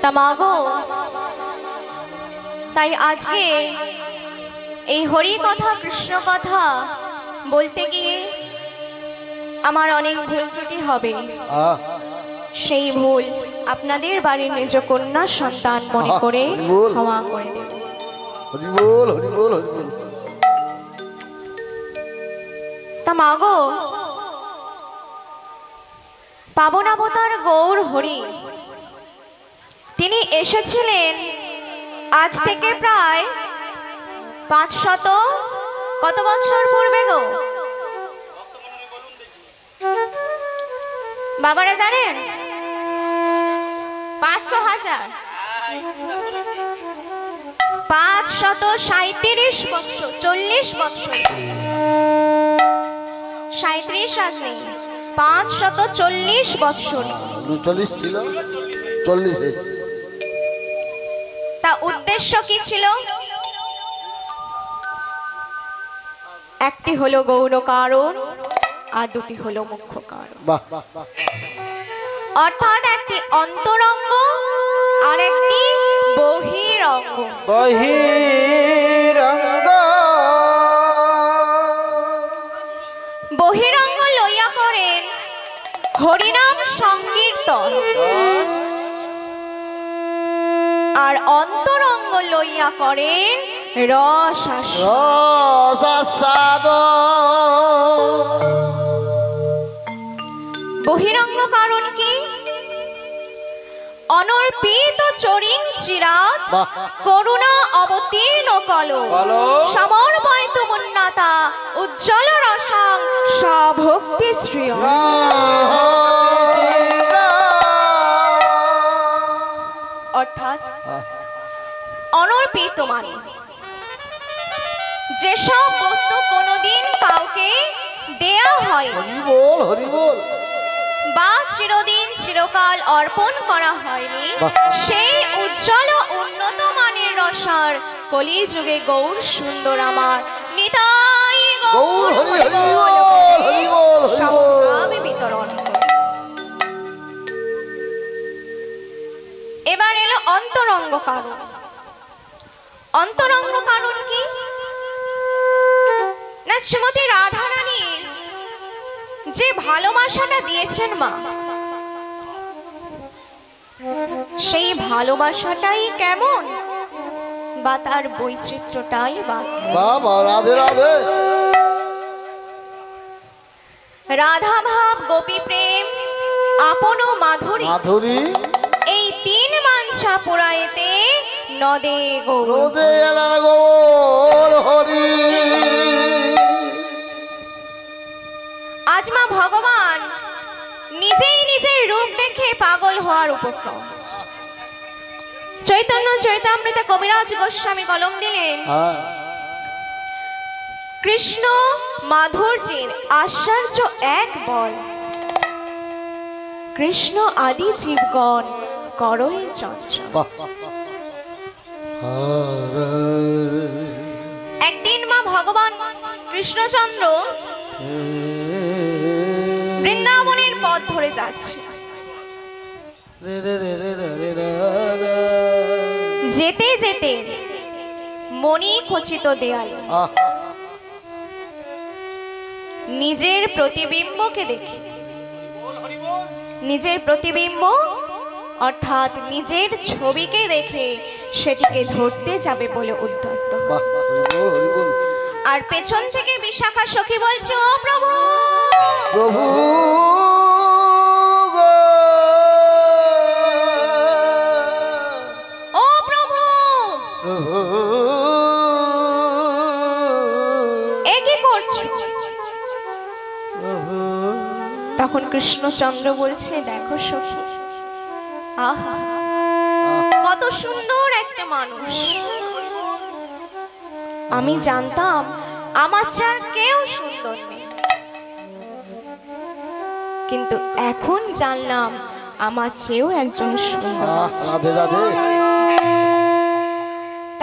তামাগো তাই আজকে এই হরি কথা কৃষ্ণ কথা বলতে গিয়ে আমার অনেক ভুল ত্রুটি হবে। সেই ভুল আপনাদের বাড়ির নিজ কন্যা সন্তান মনে করে ক্ষমা করে দেব। হরি বল হরি বল হরি বল। তামাগো পাবনাবতার গৌর হরি তিনি এসেছিলেন আজ থেকে প্রায় 500 কত বছর পূর্বে গো বাবারা জানেন? 500,000 537 বছর 40 বছর 37 আজ নেই 540 বছর 40 ছিল 40 তা উদ্দেশ্য কি ছিল? একটি হলো গৌর কারণ আর দুটি হলো মুখ্য কারণ। অর্থাৎ একটি অন্তরঙ্গ আর একটি বহিরঙ্গ। বহিরঙ্গ লইয়া করেন হরিনাম সংকীর্তন আর অন্তরঙ্গ লইয়া করেন রস বহিরঙ্গ কারণ কি? অনর্পিত চরিং চিরাত করুণা অবতীর্ণ কলো সমর্পয়িত মুন্নাতা উজ্জ্বল রসং সভক্তি শ্রী। অর্থাৎ অনর্পিত মানে যেসব বস্তু কোনোদিন কাউকে দেয়া হয় বা চিরদিন চিরকাল অর্পণ করা হয়নি সেই উজ্জ্বল উন্নত মানের রসার কলিযুগে গৌর সুন্দর আমার নিতাই গৌর সমভাবে বিতরণ। এবার এলো অন্তরঙ্গ কারণ। অন্তরঙ্গ কারণ কি না? শ্রীমতী রাধারানীর যে ভালোবাসাটা দিয়েছেন মা, সেই ভালোবাসাটাই কেমন বা তার বৈচিত্র্যটাই বা রাধে রাধে। রাধা ভাব, গোপী প্রেম, আপন মাধুরী মাধুরী এই তিন মানসা পুরায়েতে নদে গৌর হরি। আজ মা ভগবান নিজেই নিজের রূপ দেখে পাগল হওয়ার উপক্রম। চৈতন্য চৈতামৃত কবিরাজ গোস্বামী কলম দিলেন কৃষ্ণ মাধুর্যের আশ্চর্য এক বল কৃষ্ণ আদি জীবগণ করই চঞ্চল। একদিন মা ভগবান কৃষ্ণচন্দ্র বৃন্দাবনের পথ ধরে যাচ্ছে। যেতে যেতে মণি খচিত দেয়ালে নিজের প্রতিবিম্বকে দেখে, নিজের প্রতিবিম্ব অর্থাৎ নিজের ছবিকে দেখে সেটিকে ধরতে যাবে বলে উদ্যত। আর পেছন থেকে বিশাখা সখী বলছে, ও প্রভু প্রভু ও প্রভু এ কি করছো? তখন কৃষ্ণচন্দ্র বলছে, দেখো সখী, আহা কত সুন্দর একটা মানুষ। আমি জানতাম আমার চেয়ে কেউ সুন্দর নেই, কিন্তু এখন জানলাম আমার চেয়েও একজন সুন্দর।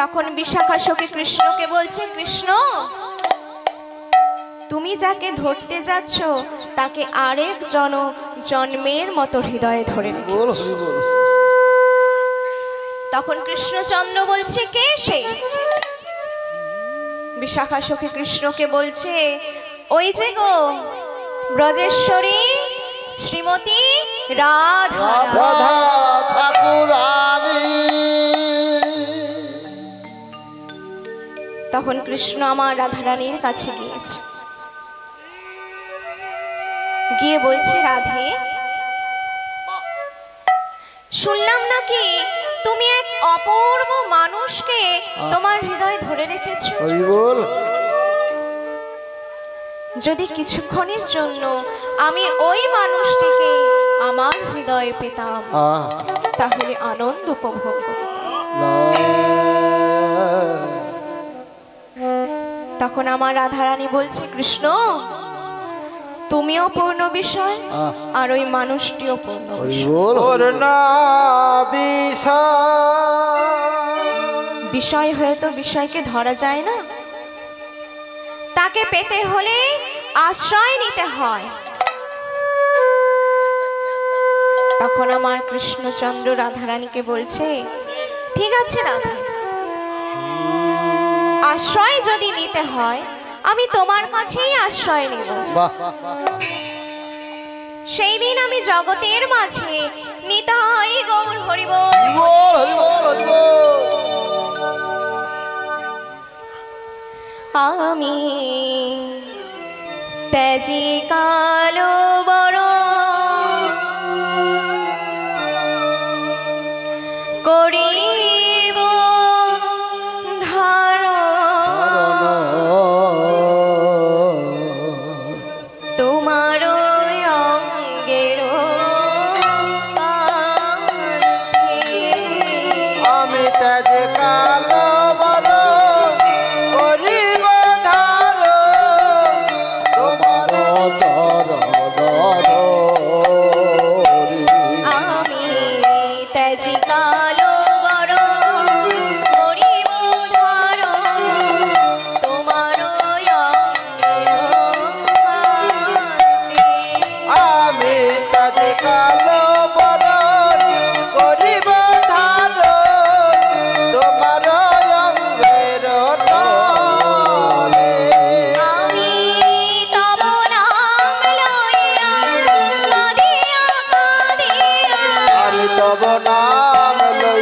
তখন বিশাখা সখী কৃষ্ণকে বলছে, কৃষ্ণ তুমি যাকে ধরতে যাচ্ছ তাকে আরেক জন্মের মতো হৃদয়ে ধরে রেখেছো। তখন কৃষ্ণচন্দ্র বলছে, কে সে? বিশাখা সখী কৃষ্ণকে বলছে, ওই যে গো ব্রজেশ্বরী শ্রীমতী রাধা। রাধা ঠাকুরানী। তখন কৃষ্ণ আমার রাধারানীর কাছে গিয়েছে, গিয়ে বলছে, রাধে, শুনলাম নাকি তুমি এক অপূর্ব মানুষকে তোমার হৃদয়ে ধরে রেখেছো। হরি বল। যদি কিছুক্ষণের জন্য আমি ওই মানুষটিকে আমার হৃদয়ে পেতাম, তাহলে আনন্দ উপভোগ করতাম। তখন আমার রাধারানী বলছে, কৃষ্ণ তুমিও পূর্ণ বিষয়, আর ওই মানুষটিও পূর্ণ বিষয়। হয়তো বিষয়কে ধরা যায় না, তাকে পেতে হলে আশ্রয় নিতে হয়। তখন আমার কৃষ্ণচন্দ্র রাধারানীকে বলছে, ঠিক আছে রাধা, আশ্রয় যদি নিতে হয় আমি তোমার কাছেই আশ্রয় নেব। সেই দিন আমি জগতের মাঝে নিতাই গৌর হরি বল। আমি তেজি কালো বড় করিব ধারণ, তোমার অঙ্গের আমি তেজি কালো বড় করিব তব নাম লই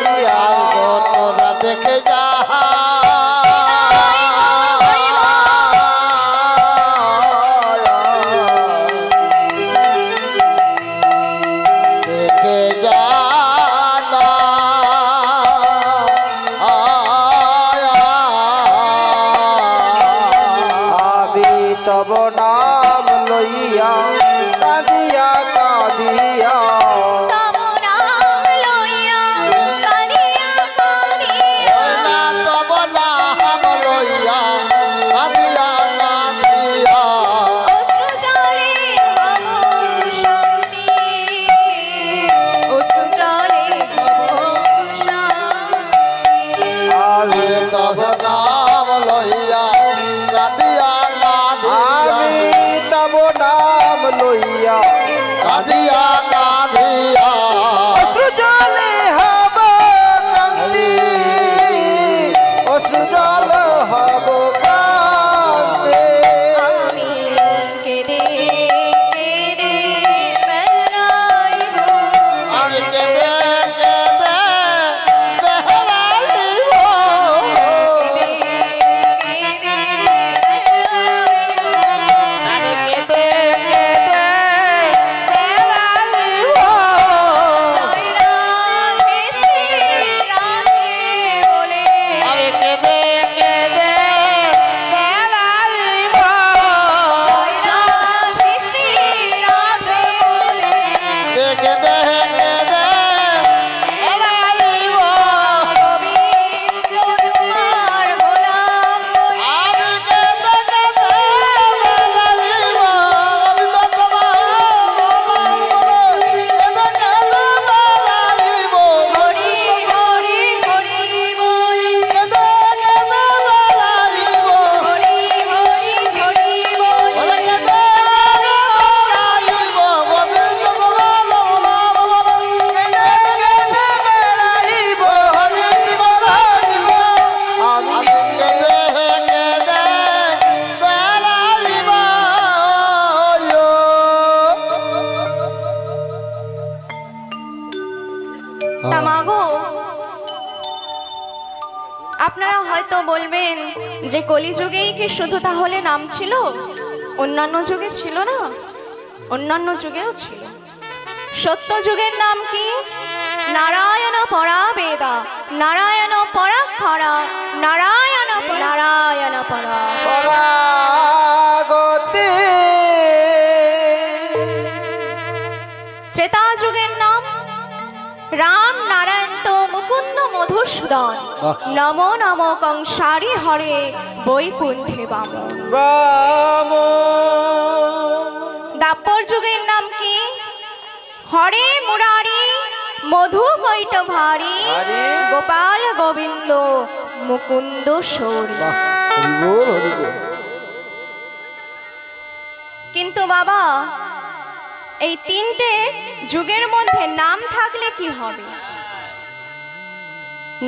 গো, আপনারা হয়তো বলবেন যে কলিযুগেই কি শুধু তাহলে নাম ছিল, অন্যান্য যুগে ছিল না? অন্যান্য যুগেও ছিল। সত্য যুগের নাম কি? নারায়ণ পরা বেদা, নারায়ণ পরা খরা, নারায়ণ নারায়ণ পরা। পরাগতি ত্রেতা যুগের নাম রাম নারায়ণ তো মুকুন্দ মধুসূদন, নমো নমো কংসারি হরে বৈকুণ্ঠে বাম। দাপর যুগের নাম কি? হরে মুরারি মধু কৈট ভারী, গোপাল গোবিন্দ মুকুন্দ সৌরী। কিন্তু বাবা, এই তিনটে যুগের মধ্যে নাম থাকলে কি হবে?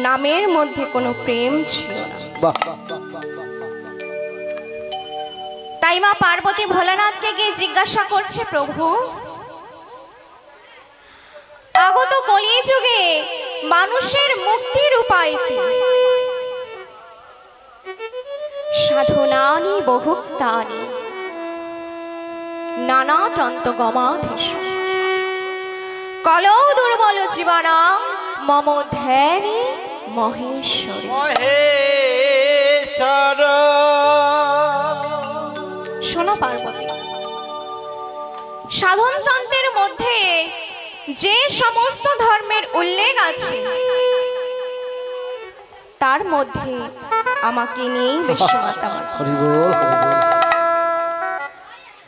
নামের মধ্যে কোনো প্রেম ছিল না। তাই মা পার্বতী ভোলানাথকে গিয়ে জিজ্ঞাসা করছে, প্রভু, আগত কলিযুগে মানুষের মুক্তির উপায় কি? সাধনানি বহুক্তানি নানা তন্তগমাধীশ, কলৌ দুর্বল জীবনা মম ধ্যানে মহেশ্বরী। মহেশ্বর শোনো পার্বতী, সাধনতন্ত্রের মধ্যে যে সমস্ত ধর্মের উল্লেখ আছে তার মধ্যে আমাকে নিয়েই বেশি মাতামাতি।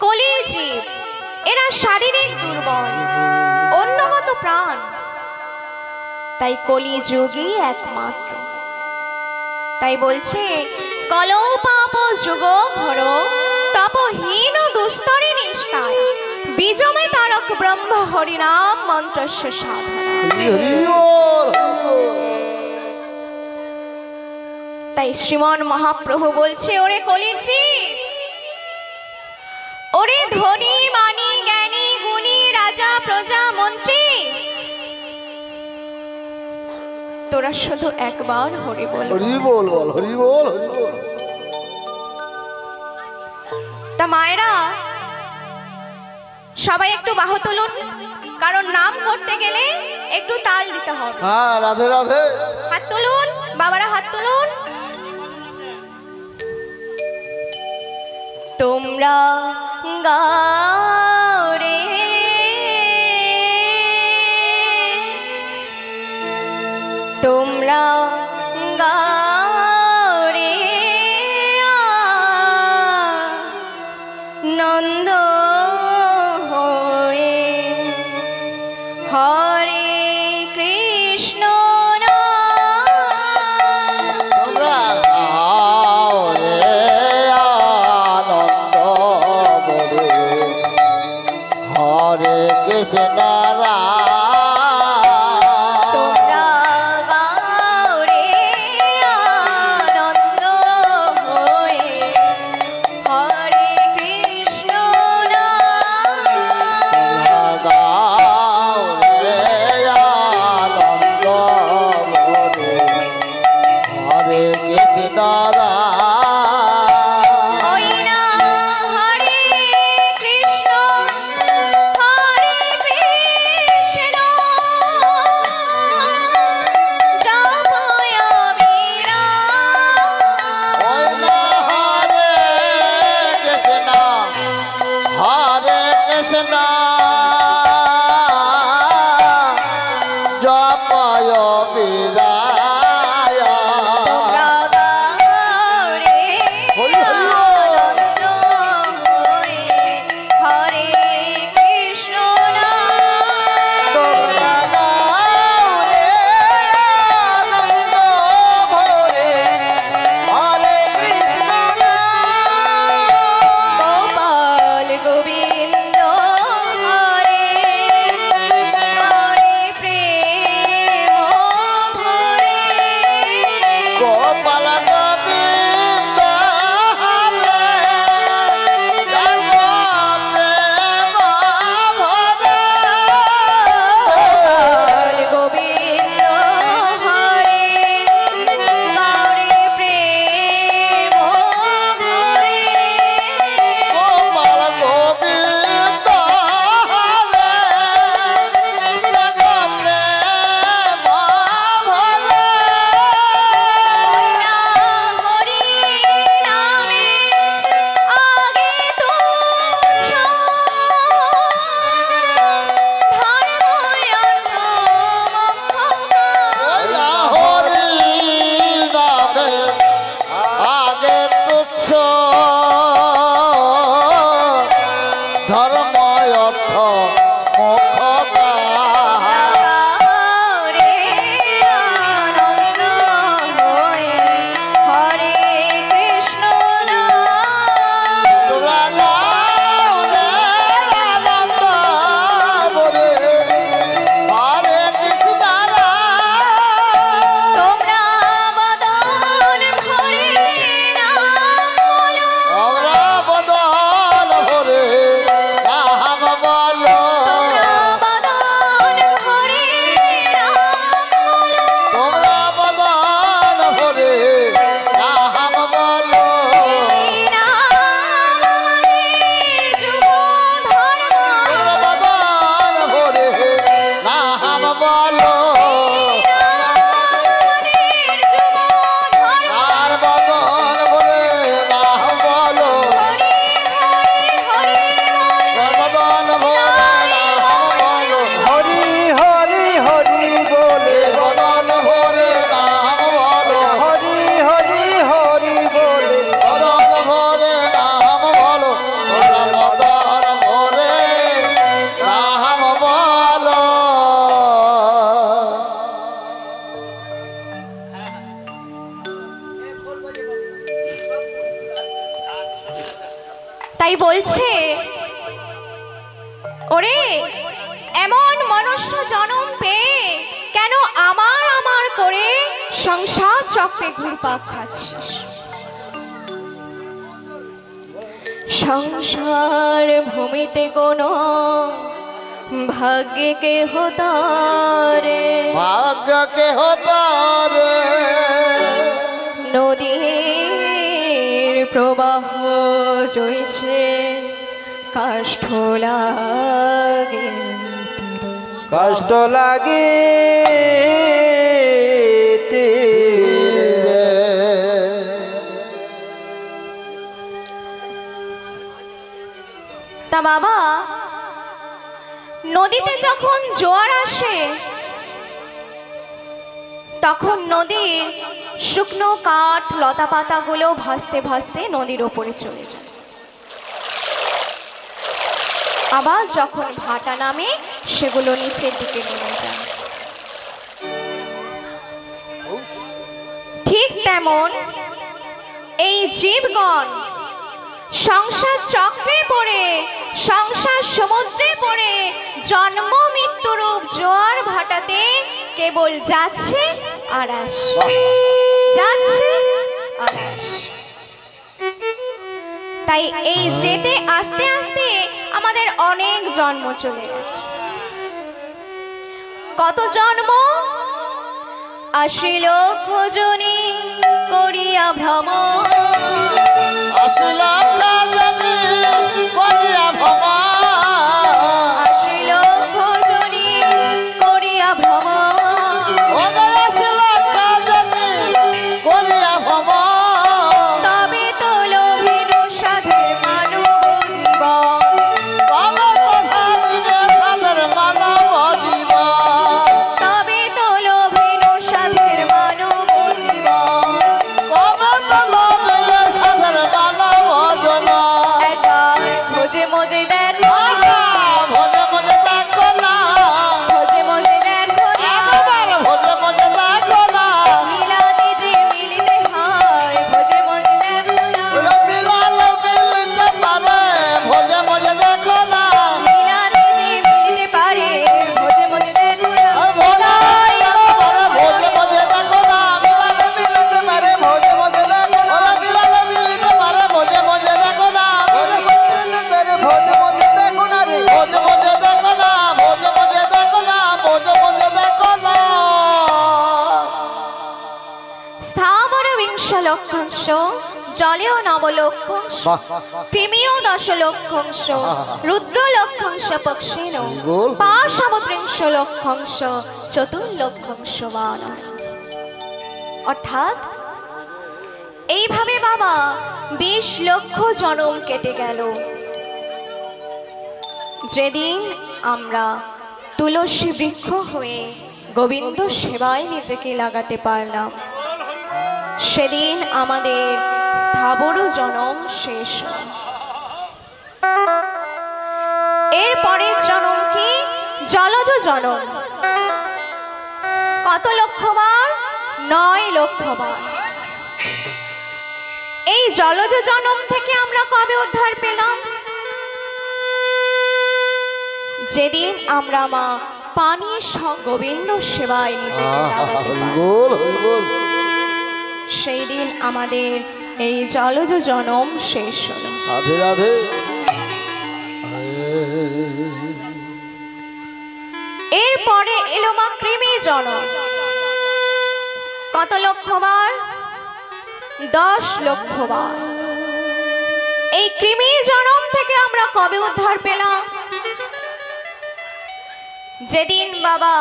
কলির জীব এরা শারীরিক দুর্বল, অন্যগত প্রাণ, তাই কলি যুগই একমাত্র। তাই বলছে, কলৌ পাপ যুগ ঘর তপহীন দুস্তরে নিষ্ঠায় বিজমে তারক ব্রহ্ম হরিনাম মন্ত্রস্য সাধনা। তাই শ্রীমন মহাপ্রভু বলছে, ওরে কলির জীব, ওরে ধনী মানি জ্ঞানী গুণী রাজা প্রজা মন্ত্রী, তোরা শুধু একবার হরি বল। তা মায়েরা সবাই একটু বাহু তুলুন, কারণ নাম করতে গেলে একটু তাল দিতে হবে। হ্যাঁ, রাধে রাধে। হাত তুলুন বাবারা, হাত তুলুন। তোমরা গাও রে তোমরা গাও রে নন্দ হয়ে হরে কৃষ্ণ তোমরা গাও রে আনন্দ বলে, হরে কৃষ্ণ তোমরা গাও রে আনন্দ হয়ে হরে কৃষ্ণ গাও রে আনন্দ বলে, হরে কৃষ্ণ ওই না হরে কৃষ্ণ জপয় বীরা। হরে কৃষ্ণ জপয় বিরায়। তোমরা গাও রে আনন্দ হয়ে হরে কৃষ্ণ তোমরা গাও রে আনন্দ ভরে, হরে কৃষ্ণ গোপাল গোবিন্দ হরে হরে প্রেম ভরে। গোপাল গোবিন্দ হরে জন্ম প্রেম ভরে। গোপাল গোবিন্দ তাই বলছে, ওরে এমন মনুষ্য জনম পেয়ে কেন আমার আমার করে সংসার চক্রে ঘুরপাক খাচ্ছিস? সংসার ভূমিতে কোনো ভাগ্যে কেহ তারে, ভাগ্য কে হতারে নদীর প্রবাহ জয়ছে কাষ্ঠ লাগে তীরে। কষ্ট লাগে তা বাবা, নদীতে যখন জোয়ার আসে তখন নদীর শুকনো কাঠ লতা পাতাগুলো ভাসতে ভাসতে নদীর ওপরে চলে যায়। আবার যখন ভাটা নামে সেগুলো নিচের দিকে নেমে যায়। ঠিক তেমন এই জীবগণ সংসার চক্রে পড়ে, সংসার সমুদ্রে পড়ে জন্ম মৃত্যুরূপ জোয়ার ভাটাতে কেবল যাচ্ছে আর আসছে, যাচ্ছে আর আসছে। তাই এই যেতে আস্তে আস্তে আমাদের অনেক জন্ম চলে গেছে। কত জন্ম? ৮০ লক্ষ জনি করিয়া ভ্রমণ, আসিলাম রাজনী করিয়া ভ্রমণ ৮০ লক্ষ জনি করিয়া ভ্রমণ, আসিলাম রাজনী করিয়া ভ্রমণ তবে তো লোভের সাধের মানব জীবন, তবে তো ভাবিবে সাদের মানব জীবন তবে তো লোভের সাধের মানব জীবন। তবে তো লোভে সাদের মানব জীবন একবার ভোজে মজে দেখো, ভোজে ভোজে দেখো না ভোজে মজে দেখো না, একবার ভোজে ভোজে দেখো না মিলাতে যে মিলিতে হয়, ভোজে মজে দেখো না, বিলাল মিলতে পারে ভোজে ভোজে দেখো না মিলাতে যে মিলিতে পারে, ভোজে মজে দেখো না। ভোজে ভোজে দেখো না বিলাল মিলতে পারে ভোজে ভোজে দেখো না বিলাল মিলতে পারে ভোজে ভোজে দেখো না ভোজে ভোজে দেখো না রে ভোজে ভোজে দেখো না ভোজে ভোজে দেখো না ভোজে ভোজে দেখো না স্থাবর বিংশ লক্ষাংশ, জলেও নবলক্ষাংশ, প্রেমীয় ১০ লক্ষাংশ, রুদ্র লক্ষাংশ পক্ষিণ, পাশামুত্রিংশ লক্ষাংশ, চতুর্লক্ষাংশ বানর। অর্থাৎ এইভাবে বাবা ২০ লক্ষ জনম কেটে গেল। যেদিন আমরা তুলসী বৃক্ষ হয়ে গোবিন্দ সেবায় নিজেকে লাগাতে পারলাম, সেদিন আমাদের স্থাবর জনম শেষ হয়। এরপরের জনম কি? জলজ জনম। কত লক্ষবার? ৯ লক্ষবার। এই জলজ জনম থেকে আমরা কবে উদ্ধার পেলাম? যেদিন আমরা মা পানির গোবিন্দ সেবায় নিজেকে লাগাতে পারলাম, সেই দিন আমাদের এই জলজ জনম শেষ হলো। রাধে রাধে। এরপরে এলো মা কৃমি জনম। কত লক্ষবার? ১০ লক্ষবার। এই কৃমি জনম থেকে আমরা কবে উদ্ধার পেলাম? যেদিন বাবা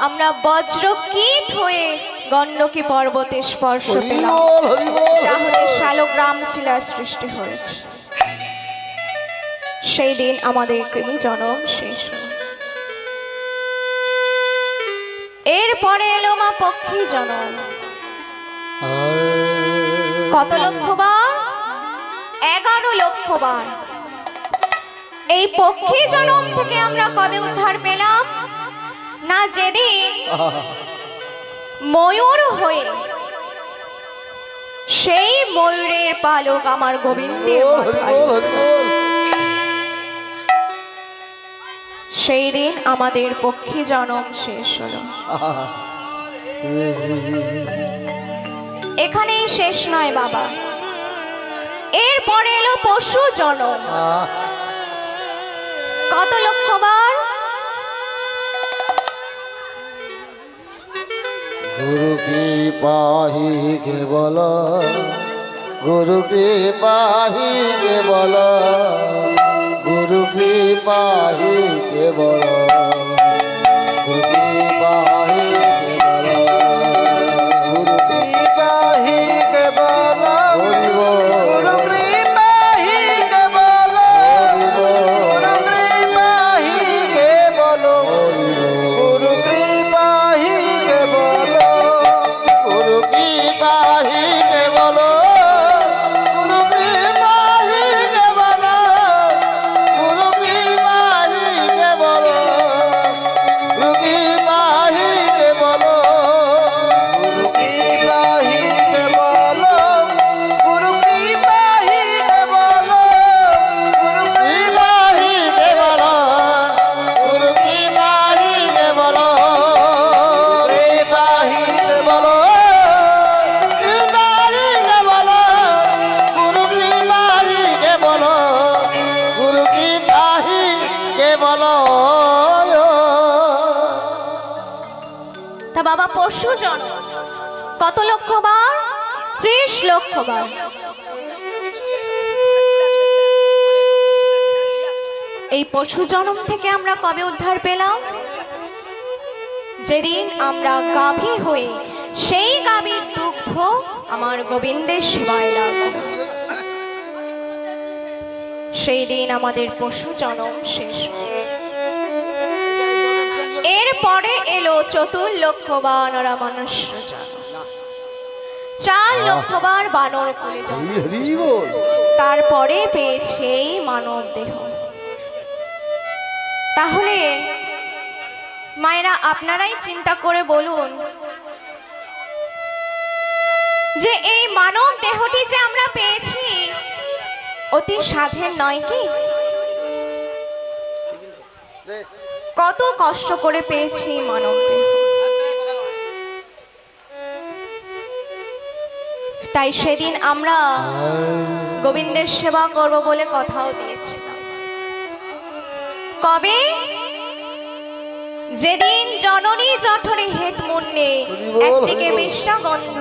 আমরা বজ্রকীট হয়ে গণ্ডকী পর্বতে স্পর্শ পেলাম, যা হতে শালগ্রাম শিলার সৃষ্টি হয়েছে, সেই দিন আমাদের কৃমি জনম শেষ হল। এরপরে এলো মা পক্ষী জনম। কত লক্ষবার? 11 লক্ষবার। এই পক্ষী জনম থেকে আমরা কবে উদ্ধার পেলাম? না, যেদিন ময়ূর হয়ে সেই ময়ূরের পালক আমার গোবিন্দের মাথায়, সেই দিন আমাদের পক্ষী জনম শেষ হলো। এখানেই শেষ নয় বাবা, এরপরে এলো পশু জনম। কত লক্ষবার গুরু কি পাহি কেবল, গুরু কি পাহি কেবল, গুরু কি পাহি কেবল, গুরু কি পাহি কেবল, গুরু কি পাহি কেবল, গুরু কি পাহি কেবল, গুরু কি পাহি কেবল, গুরু কি পাহি কেবল, গুরু কি পাহি কেবল, গুরু কি পাহি কেবল, গুরু কি পাহি কেবল, গুরু কি পাহি কেবল, গুরু কি পাহি কেবল, গুরু কি পাহি কেবল, গুরু কি পাহি কেবল, গুরু কি পাহি কেবল, রে পাহি কেবল, কি পাহি কেবল, গুরু কি পাহি কেবল, গুরু কি পাহি কেবল। তা বাবা পশু জনম কত লক্ষবার? 30 লক্ষবার। এই পশু জনম থেকে আমরা কবে উদ্ধার পেলাম? যেদিন আমরা গাভী হয়ে সেই গাভীর দুগ্ধ আমার গোবিন্দের সেবায় লাগলো, সেই দিন আমাদের পশু জনম শেষ হলো। এরপরে এলো 4 লক্ষবার মনুষ্য জন্ম, 4 লক্ষবার বানর কুলে জন্ম, তারপরে পেয়েছে এই মানব দেহ। তাহলে মায়েরা আপনারাই চিন্তা করে বলুন যে এই মানব দেহটি যে আমরা পেয়েছি অতি সাধের নয় কি? কত কষ্ট করে পেয়েছি মানব দেহ। তাই সেদিন আমরা গোবিন্দের সেবা করব বলে কথাও দিয়েছিলাম। কবে? যেদিন জননী জঠরে হেত মুন্নে, একদিকে মিষ্টা গন্ধ,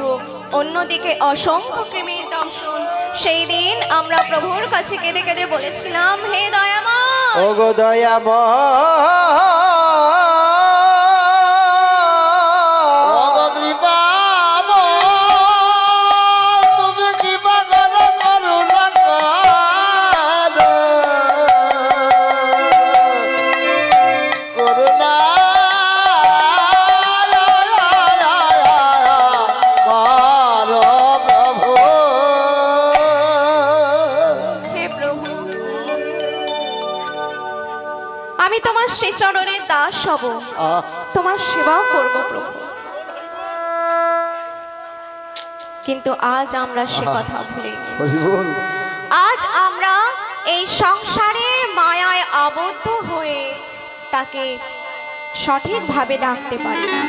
অন্যদিকে অসংখ্য কৃমির দংশন, সেই দিন আমরা প্রভুর কাছে কেঁদে কেঁদে বলেছিলাম, হে দয়াময়, ও গো দয়াময়, তুমি কৃপা করো করুণা করো, করুণা করো প্রভু। হে প্রভু, আমি তোমার শ্রীচরণের দাস হব, তোমার সেবা করব প্রভু। কিন্তু আজ আমরা সে কথা ভুলে গেছি। আজ আমরা এই সংসারের মায়ায় আবদ্ধ হয়ে তাকে সঠিকভাবে ডাকতে পারি না।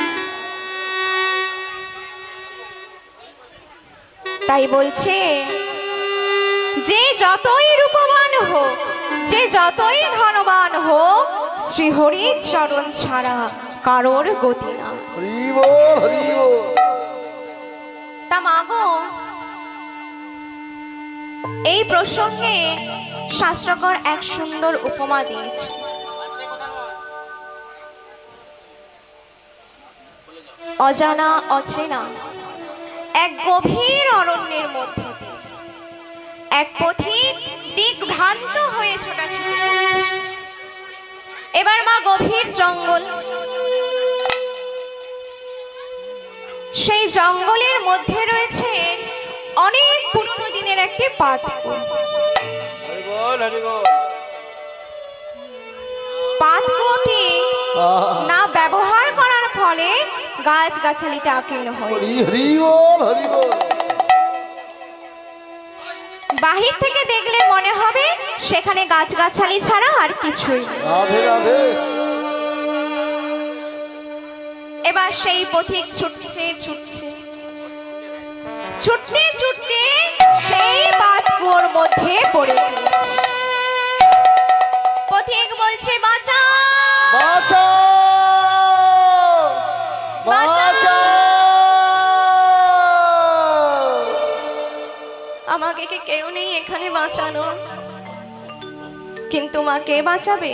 তাই বলছে, যে যতই রূপবান হোক, যে যতই ধনবান হোক, শ্রীহরির চরণ ছাড়া কারোর গতি না। তা মাগো, এই প্রসঙ্গে শাস্ত্রকর এক সুন্দর উপমা দিয়েছে। অজানা অচেনা এক গভীর অরণ্যের মধ্যে দিয়ে এক পথিক দিকভ্রান্ত হয়ে ছোটাছুটি করছে। এবার মা গভীর জঙ্গল, সেই জঙ্গলের মধ্যে রয়েছে অনেক পুরনো দিনের একটি পাতকুয়ো। পাতকুয়োটি না ব্যবহার করার ফলে গাছ গাছালিতে আকীর্ণ হয়ে বাহির থেকে দেখলে মনে হবে সেখানে গাছগাছালি ছাড়া আর কিছুই নেই। এবার সেই পথিক ছুটছে ছুটছে ছুটতে ছুটতে সেই বাঁধকুয়োর মধ্যে পড়ে গিয়েছে। পথিক বলছে বাঁচাও বাঁচাও বাঁচাও আমাকে কি কেউ নেই এখানে বাঁচানো? কিন্তু মা কে বাঁচাবে?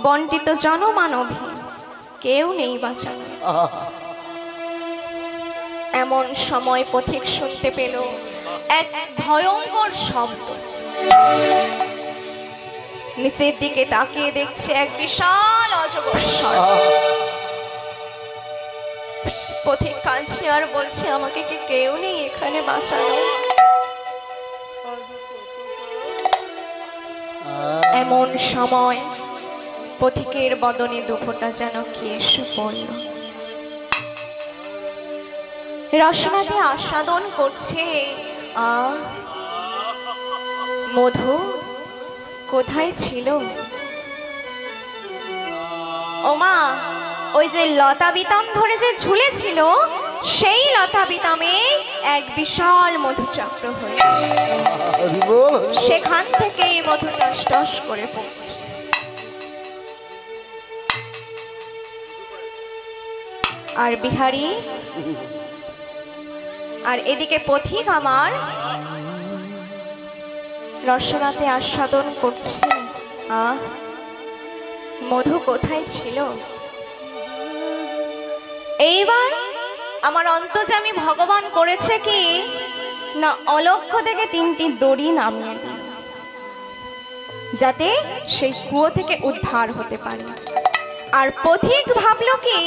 বন্টি তো জনমানবী, কেউ নেই বাঁচানো। এমন সময় পথিক শুনতে পেল এক ভয়ঙ্কর শব্দ। নিচের দিকে তাকিয়ে দেখছে এক বিশাল অজগর সর্প। পথিক কাঁদছে আর বলছে আমাকে কি কেউ নেই এখানে বাঁচানো? এমন সময় পথিকের বদনে দুঃখটা যেন কি এসে পড়ল। রসনাতে আস্বাদন করছে মধু কোথায় ছিল? ওমা, ওই যে লতা বিতাম ধরে যে ঝুলেছিল সেই লতা বিতামে এক বিশাল মধুচক্র হয়েছে, সেখান থেকেই মধু টস টস করে পড়ছে। আর বিহারী আর এদিকে পথিক আমার রসনাতে আস্বাদন করছে মধু কোথায় ছিল। এইবার আমার অন্তর্যামী ভগবান করেছে কি না, অলক্ষ্য থেকে 3টি দড়ি নামিয়ে দিল যাতে সেই কুয়ো থেকে উদ্ধার হতে পারে। আর পথিক ভাবলো কি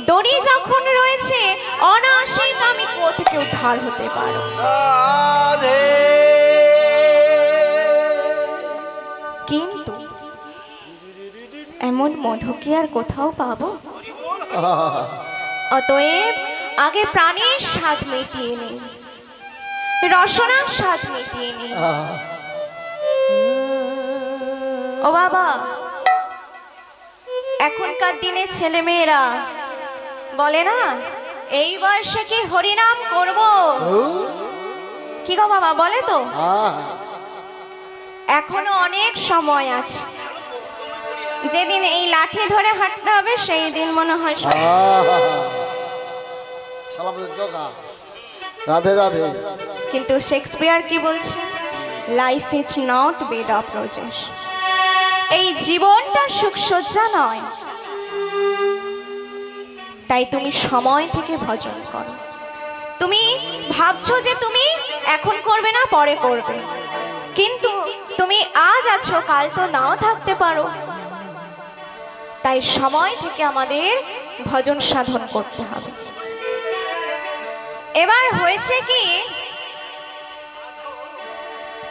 দড়ি যখন রয়েছে অনায়াসেই তো আমি কুয়ো থেকে উদ্ধার হতে পারো। কিন্তু এমন মধু কি আর কোথাও পাবো? অতএব আগে প্রাণের স্বাদ মিটিয়ে নেই, রসনার স্বাদ মিটিয়ে নেই। ও বাবা, এখনকার দিনে ছেলেমেয়েরা বলে না এই বয়সে কি হরিনাম করব, কি গো বাবা বলে তো? এখনো অনেক সময় আছে, যেদিন এই লাঠি ধরে হাঁটতে হবে সেই দিন মনে হয়। রাধে রাধে। কিন্তু শেক্সপিয়ার কি বলছে? Life is not bed of roses. এই জীবনটা সুখসজ্জা নয়, তাই তুমি সময় থেকে ভজন করো। তুমি ভাবছো যে তুমি এখন করবে না পরে করবে, কিন্তু তুমি আজ আছো কাল তো নাও থাকতে পারো। তাই সময় থেকে আমাদের ভজন সাধন করতে হবে। এবার হয়েছে কি,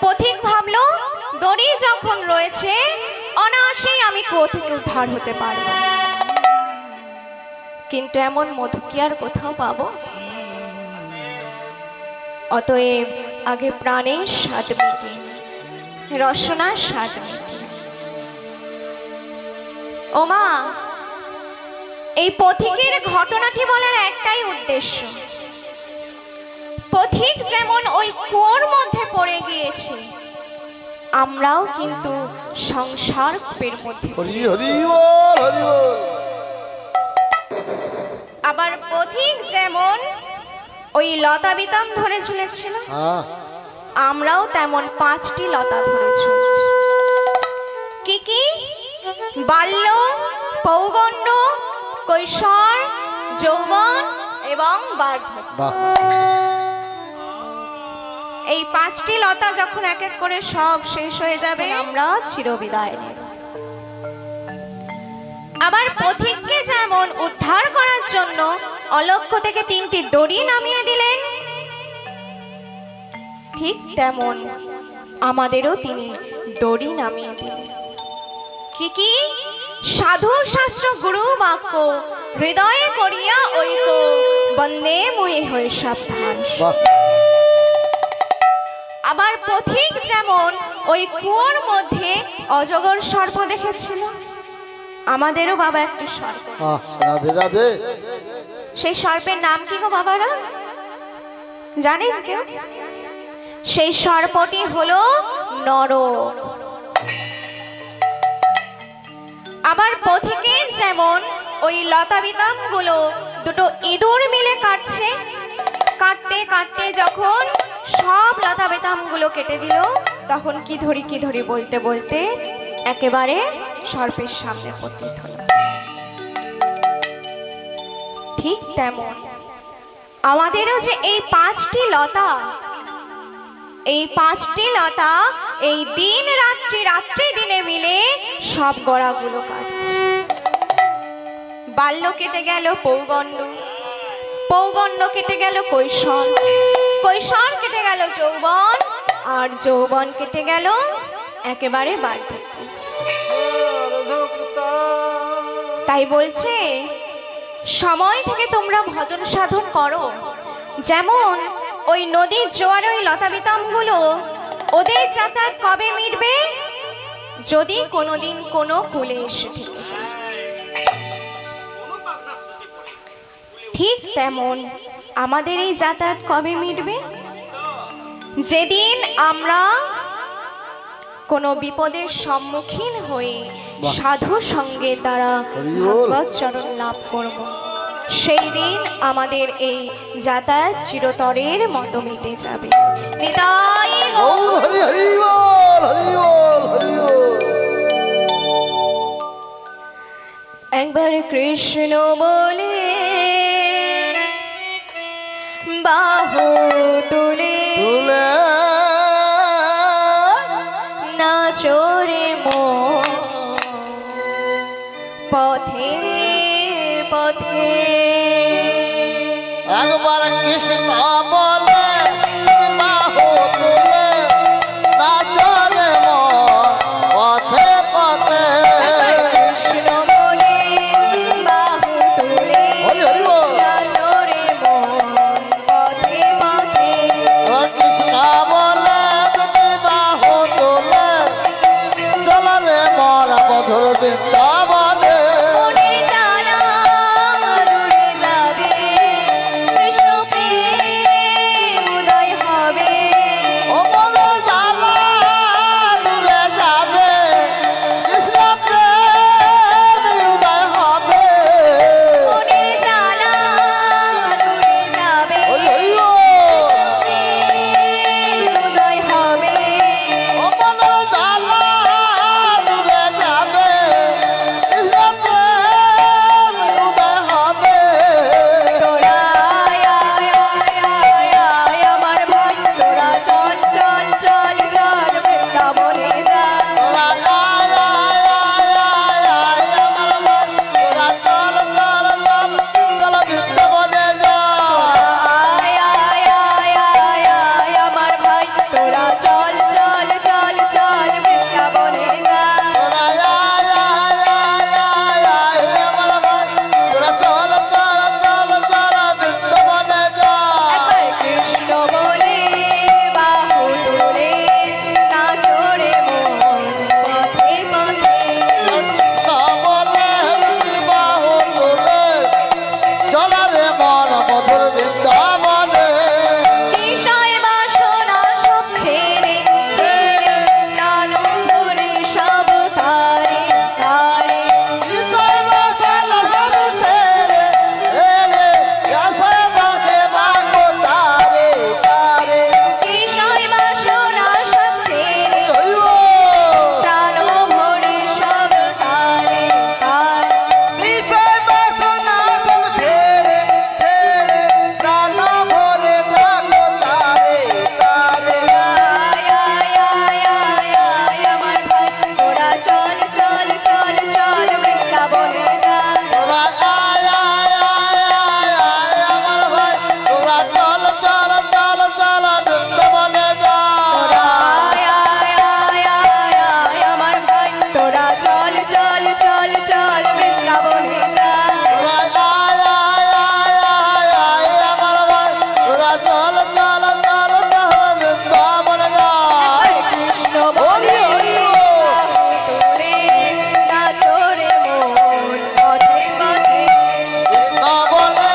পথিক ভাবলো দড়ি যখন রয়েছে অনায়াসেই আমি কুয়ো থেকে উদ্ধার হতে পারব, কিন্তু এমন মধু কি আর কোথাও পাবো? অতএব আগে প্রাণের স্বাদ মিটিয়ে, রসনার স্বাদ মিটিয়ে। ওমা, এই পথিকের ঘটনাটি বলার একটাই উদ্দেশ্য, পথিক যেমন ওই কুয়োর মধ্যে পড়ে গিয়েছে, আমরাও কিন্তু সংসার কূপের মধ্যে। আবার পথিক যেমন ওই লতা বিতাম ধরে ঝুলেছিল, আমরাও তেমন 5টি লতা ধরে ঝুলছি। কি কি? বাল্য, পৌগণ্য, কৈশোর, যৌবন এবং বার্ধক্য। এই 5টি লতা যখন এক এক করে সব শেষ হয়ে যাবে আমরা চিরবিদায় নেব। আবার পথিককে যেমন উদ্ধার করার জন্য অলক্ষ্য থেকে 3টি দড়ি নামিয়ে দিলেন, ঠিক তেমন আমাদেরও তিনি দড়ি নামিয়ে দিলেন। কি কি? সাধু শাস্ত্র গুরু বাক্য হৃদয়ে করিয়া ঐক্য, বন্দে মুয়ে হয়ে সাবধান। আবার পথিক যেমন ওই কুয়োর মধ্যে অজগর সর্প দেখেছিল, আমাদেরও বাবা একটি সর্প। রাধে রাধে। সেই সর্পের নাম কি গো বাবারা, জানেন কেউ? সেই সর্পটি হলো নরক। আবার পথিকের যেমন ওই লতা বিতাম গুলো দুটো ইঁদুর মিলে কাটছে, কাটতে কাটতে যখন সব লতা বেতাম গুলো কেটে দিল, তখন কি ধরি বলতে বলতে একেবারে সর্পের সামনে উপস্থিত হলো। ঠিক তেমন আমাদেরও যে এই পাঁচটি লতা, এই পাঁচটি লতা এই দিন রাত্রি রাত্রি দিনে মিলে সব গড়াগুলো কাটছে। বাল্য কেটে গেল পৌগণ্ড, পৌগণ্ড কেটে গেল কৈশোর, কৈশোর কেটে গেল যৌবন, আর যৌবন কেটে গেল একেবারে বার্ধক্য। তাই বলছে সময় থেকে তোমরা ভজন সাধন করো। যেমন ওই নদীর জোয়ার ওই লতাবিতাম গুলো, ওদের যাতায়াত কবে মিটবে? যদি কোনোদিন কোনো কূলে এসে থেকে যায়। ঠিক তেমন আমাদের এই যাতায়াত কবে মিটবে? যেদিন আমরা কোনো বিপদের সম্মুখীন হয়ে সাধু সঙ্গের দ্বারা ভগবৎ চরণ লাভ করব, সেই দিন আমাদের এই যাতায়াত চিরতরের মতো মিটে যাবে। নিতাই গৌর হরি হরি বল, হরি বল, হরি বল। একবার কৃষ্ণ বলে বাহু তুলে তুলে নাচরে মন পথে পথে। একবার কৃষ্ণ বলে বাহু তুলে নাচরে মন পথে পথে। কৃষ্ণ বলে বাহু তুলে হরি হরি বল। নাচরে মন পথে পথে। এবার কৃষ্ণ বলে তুমি বাহু তুলে চলো রে মোরা মধুর বৃন্দাবনে। মনের জ্বালা দূরে যাবে, কৃষ্ণ প্রেম উদয় হবে। ও মনের জ্বালা দূরে যাবে, কৃষ্ণ প্রেম উদয় হবে। মনের জ্বালা দূরে যাবে, হরি হরি বল। প্রেম উদয় হবে। ও মনের জ্বালা দূরে যাবে, কৃষ্ণ প্রেম উদয় হবে। তোরা আয় আয় আয় আয় আয় আমার ভাই, তোরা চল চল চল চল বৃন্দাবনে যা। তোরা আয় আয় আয় আয় আয় আমার মন, তোরা চল চল চল চল বৃন্দাবনে যা। আয় আয় আয় আয় আয় আমার ভাই, তোরা চল চল চল চল বৃন্দাবনে যা। তোরা আয় আয় আয় আয় আয় আমার মন, তোরা চল চল চল চল বৃন্দাবনে যা। একবার কৃষ্ণ বলে বাহু তুলে নাচরে মন পথে পথে। কৃষ্ণ বলে তুমি বাহু তুলে চল রে মন মধুর বৃন্দাবনে। বিষয় বাসনা সব ছেড়ে ছেড়ে প্রাণ ভরে সব তারে তারে। বিষয় বাসনা সব ছেড়ে এলে আসে বাঁকে বাঁকো তারে তারে। বিষয় বাসনা সব ছেড়ে হরি বল। প্রাণ ভরে সব তারে তারে। বিষয় বাসনা সব ছেড়ে ছেড়ে প্রাণ ভরে বাঁকো তারে তারে। আয় আয় আয় আয় আয় আমার ভাই, তোরা চল চল চল চল বৃন্দাবনে যা। তোরা আয় আয় আয় আয় আয় আমার ভাই, তোরা চল চল চল চল বৃন্দাবনে যা। আয় আয় আয় আয় আয় আমার ভাই, তোরা চল চল চল চল বৃন্দাবনে যা। তোরা আয় আয় আয় আয় আয় আমার ভাই, তোরা চল চল চল চল বৃন্দাবনে যা। একবার কৃষ্ণ বলে বাহু তুলে নাচরে মন পথে পথে। কৃষ্ণ বলে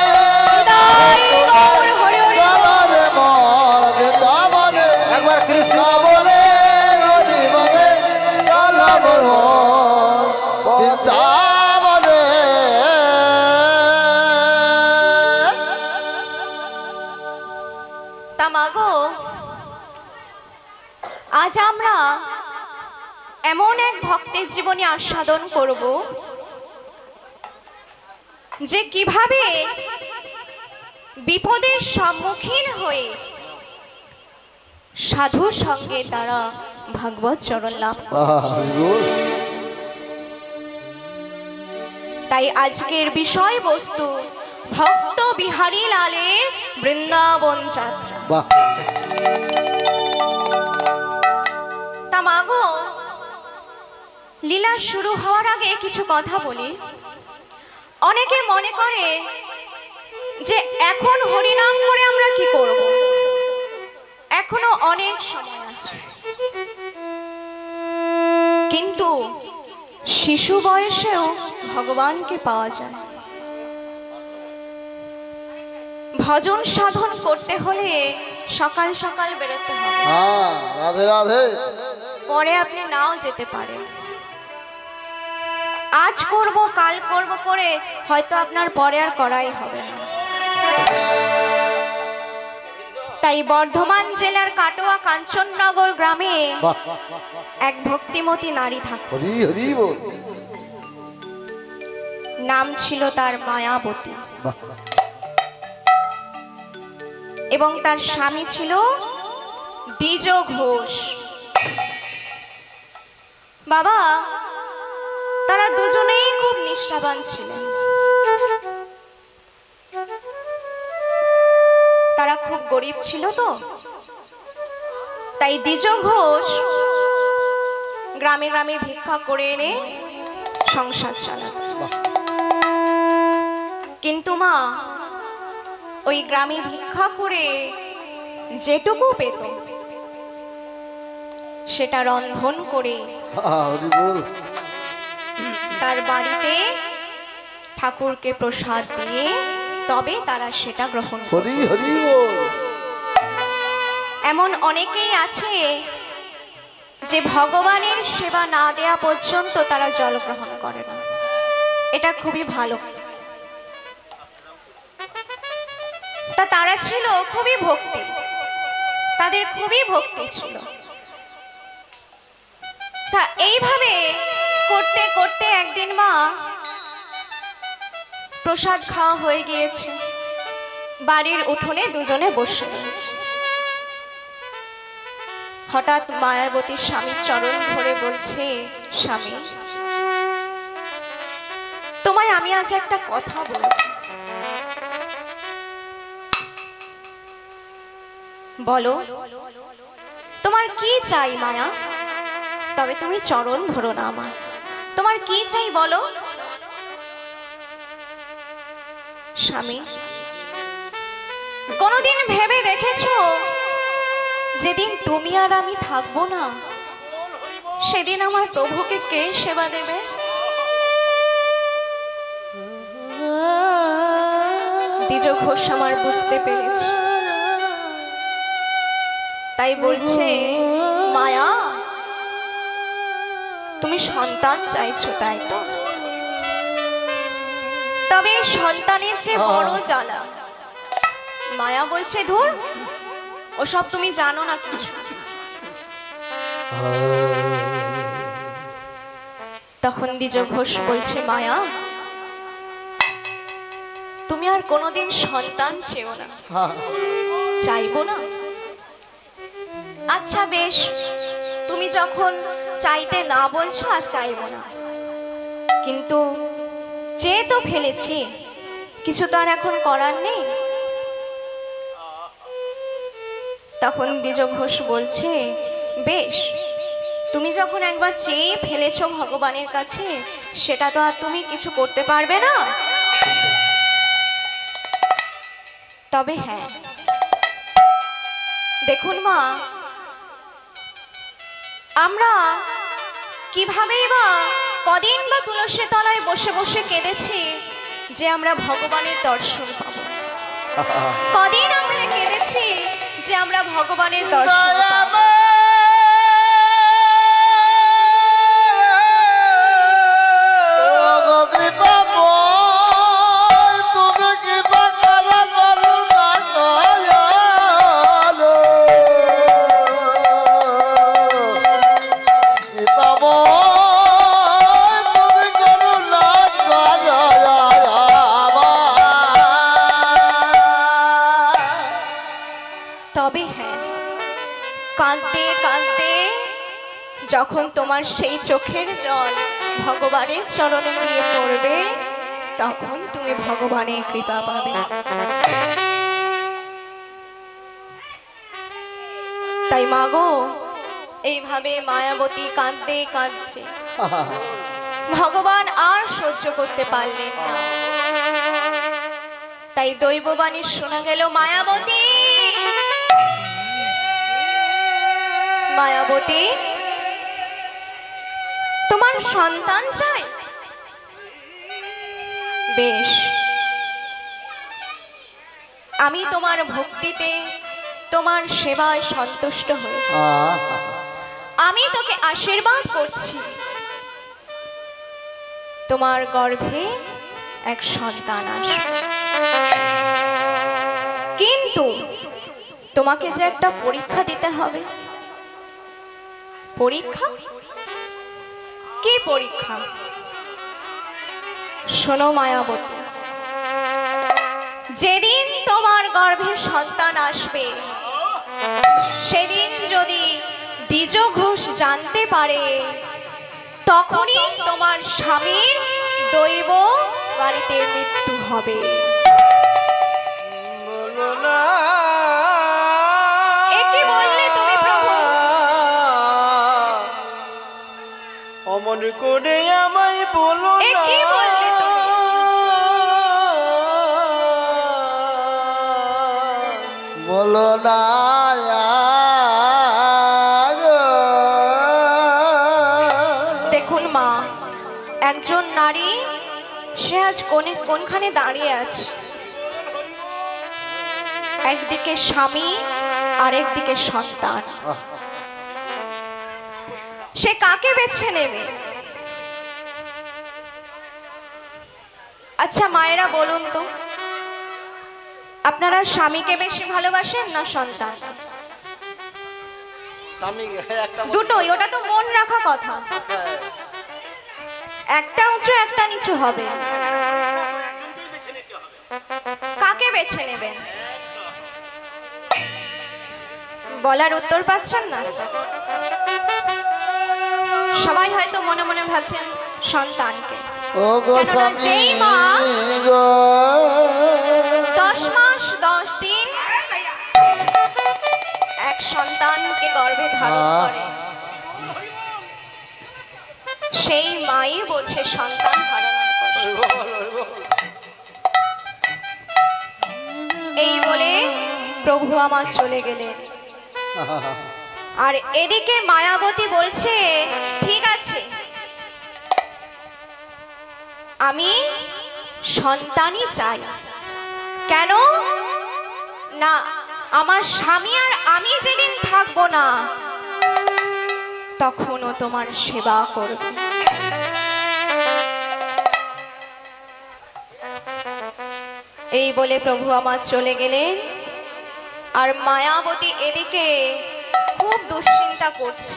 তা মাগো, আজ আমরা এমন এক ভক্তের জীবনে আস্বাদন করব যে কিভাবে বিপদের সম্মুখীন হয়ে সাধুর সঙ্গে তারা ভাগবত চরণ লাভ করে। তাই আজকের বিষয়বস্তু ভক্ত বিহারী লালের বৃন্দাবন যাত্রা। তা মাগো, লীলা শুরু হওয়ার আগে কিছু কথা বলি। অনেকে মনে করে যে এখন হরিনাম করে আমরা কি করব, এখনো অনেক সময় আছে। কিন্তু শিশু বয়সেও ভগবানকে পাওয়া যায়। ভজন সাধন করতে হলে সকাল সকাল বেরোতে হবে। রাধে রাধে। পরে আপনি নাও যেতে পারেন। আজ করব কাল করব করে হয়তো আপনার পরে আর করাই হবে না। তাই বর্ধমান জেলার কাটোয়া কাঞ্চননগর গ্রামে এক ভক্তিমতী নারী থাকত। নাম ছিল তার মায়াবতী এবং তার স্বামী ছিল দ্বিজ ঘোষ। বাবা, তারা দুজনেই খুব নিষ্ঠাবান ছিলেন। তারা খুব গরিব ছিল তো, তাই দ্বিজ ঘোষ গ্রামে গ্রামে ভিক্ষা করে এনে সংসার চালাত। কিন্তু মা, ওই গ্রামে ভিক্ষা করে যেটুকু পেত সেটা রন্ধন করে তার বাড়িতে ঠাকুরকে প্রসাদ দিয়ে তবে তারা সেটা গ্রহণ করে। এমন অনেকেই আছে যে ভগবানের সেবা না দেয়া পর্যন্ত তারা জল গ্রহণ করে না। এটা খুবই ভালো। তা তারা ছিল খুবই ভক্তি, তাদের খুবই ভক্তি ছিল। তা এইভাবে করতে করতে একদিন মা, প্রসাদ খাওয়া হয়ে গিয়েছে, বাড়ির উঠোনে দুজনে বসে রয়েছে। হঠাৎ মায়াবতীর স্বামীর চরণ ধরে বলছে, স্বামী, তোমায় আমি আজ একটা কথা বলবো। বলো, তোমার কি চাই মায়া? তবে তুমি চরণ ধরো না আমার। তোমার কি চাই বলো। স্বামী, কোনদিন ভেবে দেখেছো যেদিন তুমি আর আমি থাকবো না, সেদিন আমার প্রভুকে কে সেবা দেবে? দ্বিজ ঘোষ আমার বুঝতে পেরেছে, তাই বলছে, মায়া, তুমি সন্তান চাইছো তাই তো? তবে সন্তানের যে বড় জ্বালা। মায়া বলছে, ধুর, ওসব তুমি জানো না কিছু। তখন দ্বিজ ঘোষ বলছে, মায়া, তুমি আর কোনোদিন সন্তান চেও না। চাইবো না? আচ্ছা বেশ, তুমি যখন চাইতে না বলছো আর চাইবো না, কিন্তু চেয়ে তো ফেলেছি, কিছু তো আর এখন করার নেই। তখন দ্বিজ ঘোষ বলছে, বেশ, তুমি যখন একবার চেয়ে ফেলেছো ভগবানের কাছে, সেটা তো আর তুমি কিছু করতে পারবে না। তবে হ্যাঁ, দেখুন মা, আমরা কিভাবেই বা কদিন বা তুলসী তলায় বসে বসে কেঁদেছি যে আমরা ভগবানের দর্শন পাবো। কদিন আমরা কেঁদেছি যে আমরা ভগবানের দর্শন পাবো। তবে হ্যাঁ, কাঁদতে কাঁদতে যখন তোমার সেই চোখের জল ভগবানের চরণে গিয়ে পড়বে, তখন তুমি ভগবানের কৃপা পাবে। তাই মাগো, এইভাবে মায়াবতী কাঁদতে কাঁদছে। ভগবান আর সহ্য করতে পারলেন না। তাই দৈববাণী শোনা গেল, মায়াবতী, মায়াবতী, তোমার সন্তান চাই? বেশ, আমি তোমার ভক্তিতে, তোমার সেবায় সন্তুষ্ট হয়েছি। আমি তোকে আশীর্বাদ করছি, তোমার গর্ভে এক সন্তান আসবে। কিন্তু তোমাকে যে একটা পরীক্ষা দিতে হবে। পরীক্ষা? কি পরীক্ষা? শোনো মায়াবতী, যেদিন তোমার গর্ভে সন্তান আসবে, সেদিন যদি দ্বিজ ঘোষ জানতে পারে, তখনই তোমার স্বামীর দৈব বাড়িতে মৃত্যু হবে। একে বললে তুমি প্রভু? অমন করে আমায় বলো না। একে বললে তুমি? বলো না। দেখুন মা, একজন নারী সে আজ কোনখানে দাঁড়িয়ে আছে। একদিকে স্বামী, আরেকদিকে সন্তান। সে কাকে বেছে নেবে? আচ্ছা মায়েরা বলুন তো, আপনারা স্বামীকে বেশি ভালোবাসেন না সন্তান? দুটোই, ওটা তো মন রাখা কথা। একটা উঁচু একটা নিচু হবে। কাকে বেছে নেবেন? বলার উত্তর পাচ্ছেন না? সবাই হয়তো মনে মনে ভাবছেন সন্তানকে। কেননা যেই মা 10 মাস 10 দিন এক সন্তানকে গর্ভে ধারণ করে, সেই মাই বোঝে সন্তান হারানোর কষ্ট। এই বলে প্রভু আমার চলে গেলেন। আর এদিকে মায়াবতী বলছে, ঠিক আছে, আমি সন্তানই চাই। কেন না, আমার স্বামী আর আমি যেদিন থাকবো না, তখনও তোমার সেবা করব। এই বলে প্রভু আমার চলে গেলেন। আর মায়াবতী এদিকে খুব দুশ্চিন্তা করছে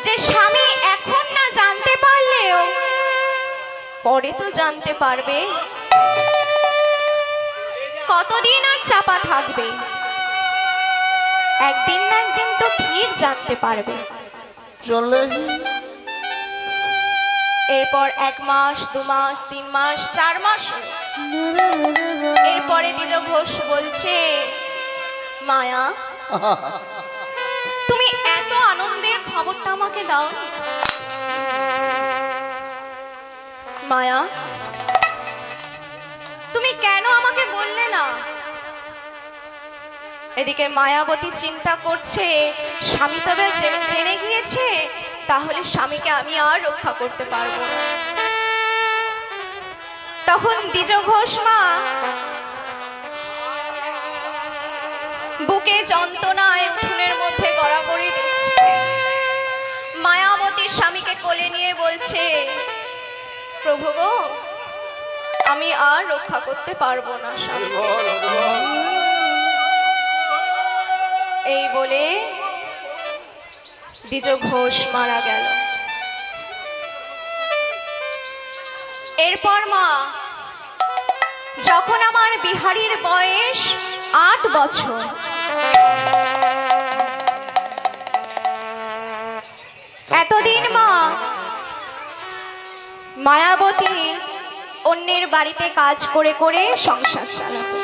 যে স্বামী এখন না জানতে পারলেও পরে তো জানতে পারবে। কতদিন আর চাপা থাকবে? একদিন না একদিন তো ঠিক জানতে পারবে। চলে এরপর 1 মাস 2 মাস 3 মাস 4 মাস, এরপরে দ্বিজ ঘোষ বলছে, মায়া, তুমি এত আনন্দের খবরটা আমাকে দাও। মায়া, তুমি কেন আমাকে বললে না? এদিকে মায়াবতী চিন্তা করছে, স্বামী তবে জেনে গিয়েছে, তাহলে স্বামীকে আমি আর রক্ষা করতে পারবো না। তখন দ্বিজ ঘোষ মা বুকে যন্ত্রণায় উঠোনের মধ্যে গড়াগড়ি দিচ্ছে। মায়াবতী স্বামীকে কোলে নিয়ে বলছে, প্রভু গো, আমি আর রক্ষা করতে পারবো না স্বামী। এই বলে দ্বিজ ঘোষ মারা গেল। এরপর মা, যখন আমার বিহারীর বয়স 8 বছর, অন্যের বাড়িতে কাজ করে করে সংসার চালাতো।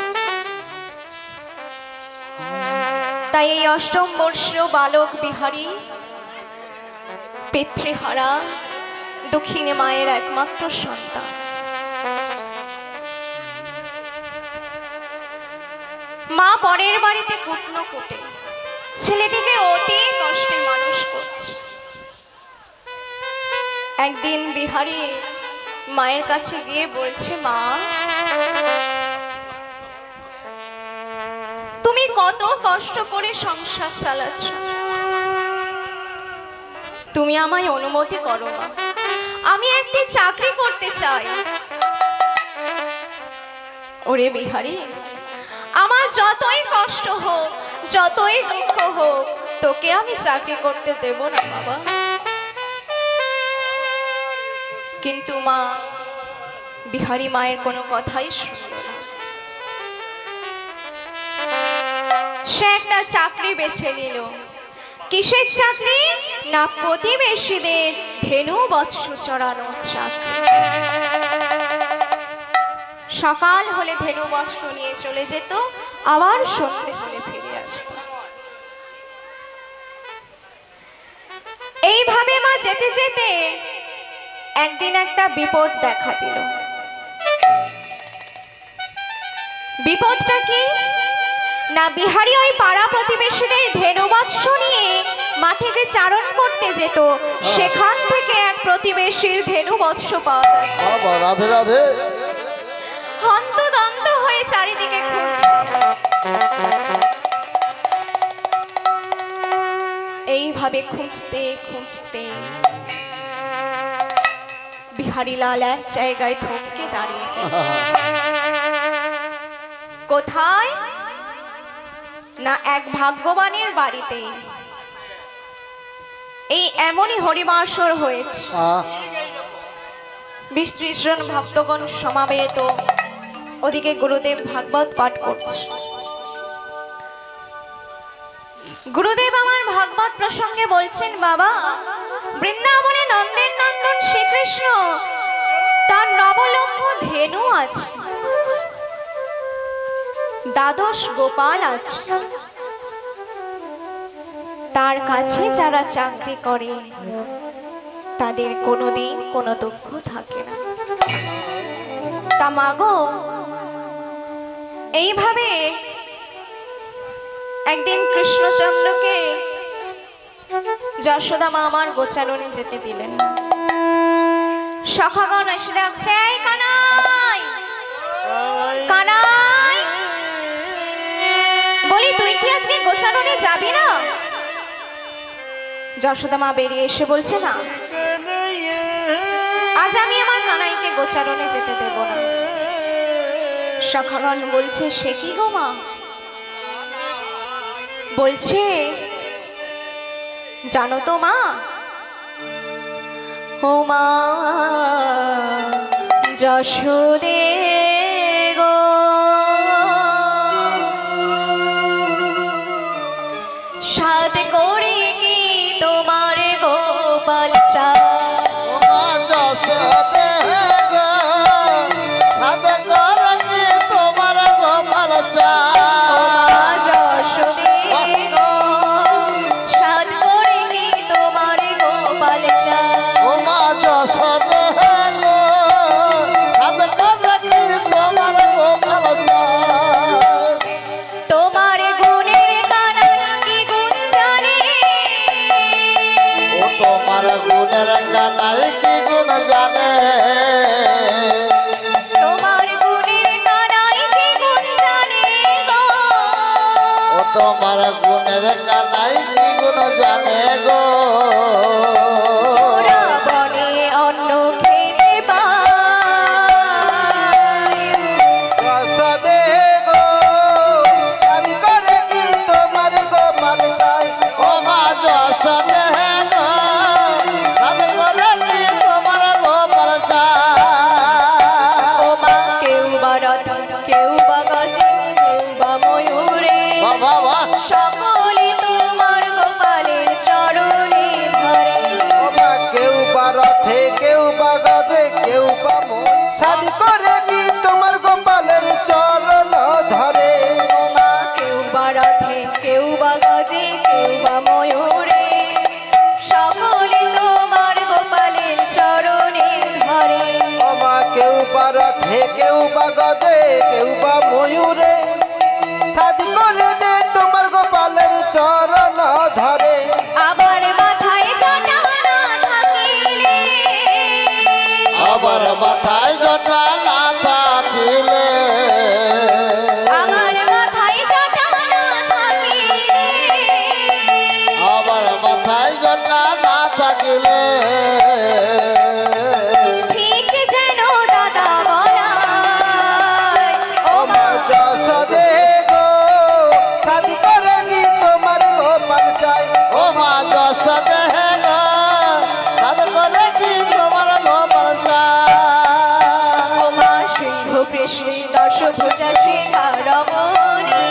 তাই এই অষ্টম বর্ষীয় বালক বিহারী পিতৃহারা দক্ষিণে মায়ের একমাত্র সন্তান। মা পরের বাড়িতে কুটনো কুটে ছেলেটিকে অতি কষ্টে মানুষ করছে। একদিন বিহারী মায়ের কাছে গিয়ে বলছে, মা তুমি কত কষ্ট করে সংসার চালাচ্ছ, তুমি আমায় অনুমতি করো মা, আমি একটি চাকরি করতে চাই। ওরে বিহারী, আমার যতই কষ্ট হোক, যতই দুঃখ হোক, তোকে আমি চাকরি করতে দেব না বাবা। কিন্তু মা বিহারী মায়ের কোনো কথাই শুনল না। সে একটা চাকরি বেছে নিল। কিসের চাকরি? না প্রতিবেশীদের ধেনু বৎস চড়ানোর চাকরি। সকাল হলে ধেনু বৎস নিয়ে চলে যেত, আবার সন্ধ্যে হলে ফিরে আসত। এইভাবে মা যেতে যেতে একদিন একটা বিপদ দেখা দিল। বিপদটা কি? না বিহারী ওই পাড়া প্রতিবেশীদের ধেনু বৎস নিয়ে মাঠে যে চারণ করতে যেত, সেখান থেকে এক প্রতিবেশীর ধেনু বৎস পাওয়া যাচ্ছে। রাধে রাধে। হন্তদন্ত হয়ে চারিদিকে খুঁজছে। এইভাবে খুঁজতে খুঁজতে বিহারীলাল এক জায়গায় থমকে দাঁড়িয়ে গেল। কোথায়? না এক ভাগ্যবানের বাড়িতে। এই এমনই হরিবাসর হয়েছে। 20-30 জন ভক্তগণ সমাবেত, ওদিকে গুরুদেব ভাগবত পাঠ করছে। গুরুদেব আমার ভাগবত প্রসঙ্গে বলছেন, বাবা বৃন্দাবনে নন্দের নন্দন শ্রীকৃষ্ণ, তার 9 লক্ষ ধেনু আছে, 12 গোপাল আছে, তার কাছে যারা চাকরি করে তাদের কোনোদিন কোনো দুঃখ থাকে না। তা মাগো, এইভাবে একদিন কৃষ্ণচন্দ্রকে যশোদা মা আমার গোচারণে যেতে দিলেন। সখাগণ এসে ডাকছে, এই কানাই, কানাই, বলি তুই কি আজকে গোচারণে যাবি না? যশোদা মা বেরিয়ে এসে বলছে, না, আজ আমি আমার কানাইকে গোচারণে যেতে দেব না। সখাগণ বলছে, সে কি গো মা? বলছে, জানো তো মা, ও মা যশোদে গো, সাদ করে কি তোমার গোপাল চা, তোমার গুণের কানাই কি গুণ জানে গো। বনে অন্ন খেতে পায় রসদে গো, আমি করে কি তোমার গোপাল চাই। ও মা যশোদে গো, আমি করে কি তোমার গোপাল চাই। ও মা কেউ বা রথ, কেউ বা গজে, কেউ বা ময়ূরে, সকলে তোমার গোপালের চরণে ধরে। কেউ বা গজে কেউ বা ময়ূরে, সকলে তোমার গোপালের চরণে ধরে। ওমা কেউ বা রথে কেউ বা গজে কেউ বা ময়ূরে, সাজ করে যে তোমার গোপালের চরণ ধরে। আবার মাথায় জটা না থাকিলে, আবার মাথায় জটা না থাকিলে, আমার মাথায় জটা না থাকিলে, আবার মাথায় জটা না থাকিলে, ঠিক যেন দাদা বলায়। ও মা যশোদে গো সাজ করে কি তোমার গোপাল চাই। ও মা যশোদে গো সাজ করে কি তোমার গোপাল চাই। ও মা সিংহ কৃষ্ণ দশভুজা শিখারমণি,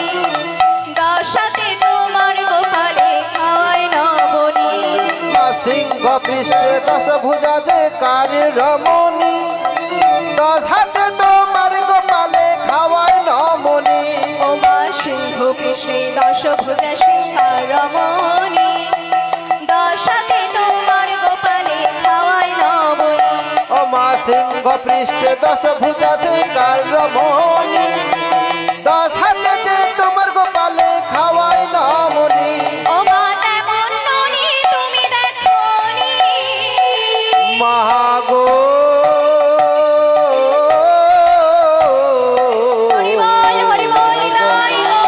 দশাতে তোমার গোপালে খাওয়ায় নবনী। মা সিংহ পৃষ্ঠে দশ ভুজা যে কারে রমণী, দশ হাতে তোমার গোপালে খাওয়ায় নমনি। ও মা সিংহ কৃষ্ণ দশভুজা শিখারমণি, দশাতে তোমার গোপালে খাওয়ায় নবনী। ও মা সিংহ পৃষ্ঠে দশ ভুজা যে কার রমণী, দশ হাতে যে তোমার গোপালে খাওয়ায় নমনি। ও মা তেমন ননি তুমি দেখনি, মাগো হরি বল নাই গো।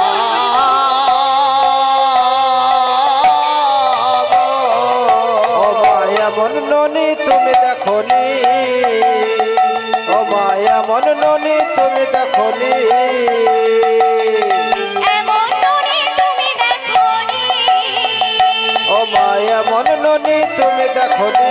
ও মায়া মন ননি তুমি দেখনি, ও মায়া মন ননি তুমি দেখনি, এমন ননি তুমি দেখনি, ও মায়া মন ননি তুমি দেখনি।